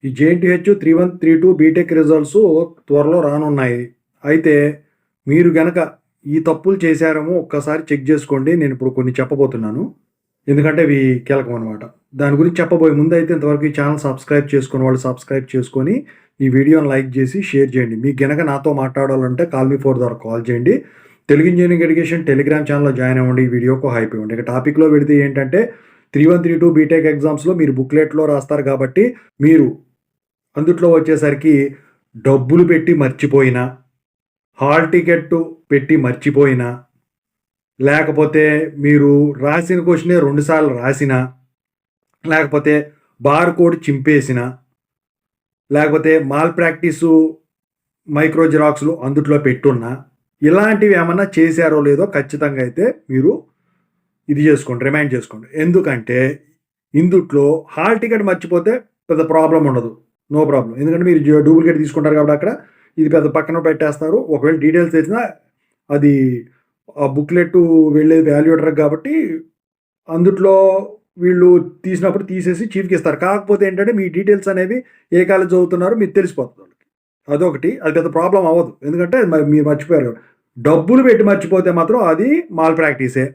ఈ JNTH 3132 BTech results త్వరలో రానున్నాయి. అయితే మీరు గనక ఈ తప్పులు చేశారేమో ఒక్కసారి చెక్ జేసుకోండి. నేనిప్పుడు కొన్ని చెప్పబోతున్నాను. ఎందుకంటే అవి కీలకం అనమాట. దాని గురించి చెప్పబోయే ముందైతే ఇంతవరకు ఈ ఛానెల్ సబ్స్క్రైబ్ చేసుకున్న వాళ్ళు సబ్స్క్రైబ్ చేసుకొని, ఈ వీడియోని లైక్ జేసి షేర్ జేయండి. మీకు గనక నాతో మాట్లాడాలంటే కాల్ మీ 4 ద్వారా కాల్ చేయండి. తెలుగు ఇంజినీరింగ్ ఎడ్యుకేషన్ టెలిగ్రామ్ ఛానెల్‌లో జాయిన్ అవ్వండి. ఈ వీడియోకి ఒక హైప్ ఇవ్వండి. ఇక టాపిక్‌లో వెళితే ఏంటంటే 3132 బీటెక్ ఎగ్జామ్స్‌లో మీరు బుక్లెట్‌లో రాస్తారు కాబట్టి మీరు అందుట్లో వచ్చేసరికి డబ్బులు పెట్టి మర్చిపోయినా, హాల్ టికెట్టు పెట్టి మర్చిపోయినా, లేకపోతే మీరు రాసిన క్వెషనే 2 సార్లు రాసినా, లేకపోతే బార్ కోడ్ చింపేసినా, లేకపోతే మాల్ ప్రాక్టీసు మైక్రో జిరాక్స్‌లు అందుట్లో పెట్టున్నా, ఇలాంటివి ఏమన్నా చేశారో లేదో ఖచ్చితంగా అయితే మీరు ఇది చేసుకోండి. రిమైండ్ చేసుకోండి. ఎందుకంటే ఇందుట్లో హాల్ టికెట్ మర్చిపోతే పెద్ద ప్రాబ్లమ్ ఉండదు. No problem. ఎందుకంటే మీరు డూప్లికేట్ తీసుకుంటారు కాబట్టి అక్కడ ఇది పెద్ద పక్కన పెట్టేస్తారు. ఒకవేళ డీటెయిల్స్ తెలిసినా అది ఆ బుక్లెట్ వెళ్ళేది వాల్యుయేటర్ కాబట్టి అందుట్లో వీళ్ళు తీసినప్పుడు తీసేసి చీఫ్‌కి ఇస్తారు. కాకపోతే ఏంటంటే మీ డీటెయిల్స్ అనేవి ఏ కాలేజ్ చదువుతున్నారో మీకు తెలిసిపోతుంది వాళ్ళకి. అదొకటి. అది పెద్ద ప్రాబ్లమ్ అవ్వదు. ఎందుకంటే మీరు మర్చిపోయారు కాబట్టి. డబ్బులు పెట్టి మర్చిపోతే మాత్రం అది మాల్ ప్రాక్టీసే.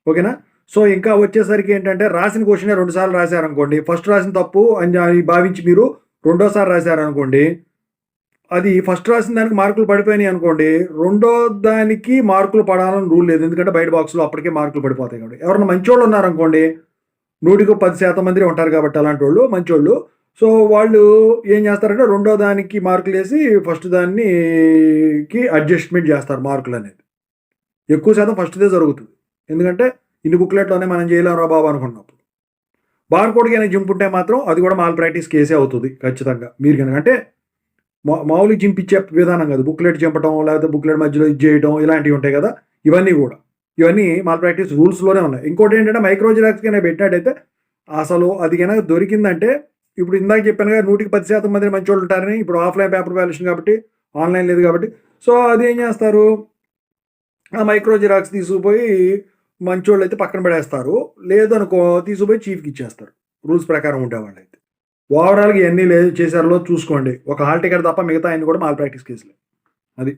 ఓకేనా? సో, ఇంకా వచ్చేసరికి ఏంటంటే రాసిన క్వెషనే 2 సార్లు రాశారనుకోండి. ఫస్ట్ రాసిన తప్పు అని భావించి మీరు రెండోసారి రాశారనుకోండి. అది ఫస్ట్ రాసిన దానికి మార్కులు పడిపోయినాయి అనుకోండి. రెండో దానికి మార్కులు పడాలని రూల్ లేదు. ఎందుకంటే బయట బాక్స్‌లో అప్పటికే మార్కులు పడిపోతాయి కాబట్టి. ఎవరైనా మంచోళ్ళు ఉన్నారనుకోండి. 100కి 10% మందే ఉంటారు కాబట్టి అలాంటోళ్ళు మంచోళ్ళు. సో, వాళ్ళు ఏం చేస్తారంటే రెండో దానికి మార్కులేసి ఫస్ట్ దానికి అడ్జస్ట్‌మెంట్ చేస్తారు మార్కులనేది. ఎక్కువ శాతం ఫస్ట్‌దే జరుగుతుంది. ఎందుకంటే ఇన్ని బుక్లెట్‌లోనే మనం చేయలేంరా బాబు అనుకున్నప్పుడు. బార్ కోడ్‌కి ఏమైనా జింపుంటే మాత్రం అది కూడా మాల్ ప్రాక్టీస్ కేసే అవుతది ఖచ్చితంగా. మీరు గనక అంటే మామూలుగా చింపిచ్చే విధానం కాదు. బుక్లెట్ చింపటం, లేకపోతే బుక్లెట్ మధ్యలో ఇది చేయటం ఇలాంటివి ఉంటాయి కదా! ఇవన్నీ గూడా. ఇవన్నీ మాల్ ప్రాక్టీస్ రూల్స్‌లోనే ఉన్నాయి. ఇంకోటేంటంటే మైక్రో జిరాక్స్ గాని పెట్టినట్టయితే అసలు అది గనక దొరికిందంటే ఇప్పుడు ఇందాక చెప్పానుగా 100కి 10% మంది మంచోళ్ళు ఉంటారని. ఇప్పుడు ఆఫ్‌లైన్ పేపర్ వాల్యుయేషన్ కాబట్టి ఆన్‌లైన్ లేదు కాబట్టి. సో, అదేం చేస్తారు? ఆ మైక్రో జిరాక్స్ తీసుకుపోయి మంచోళ్ళైతే పక్కన పడేస్తారు. లేదనుకో తీసుకుపోయి చీఫ్‌కి ఇచ్చేస్తారు. రూల్స్ ప్రకారం ఉండేవాళ్ళైతే. ఓవరాల్‌గా ఇయన్నీ చేశారో చూసుకోండి. ఒక హాల్ టికెట్ తప్ప మిగతా అయన్నీ కూడా మాల్ ప్రాక్టీస్ కేసులే. అది.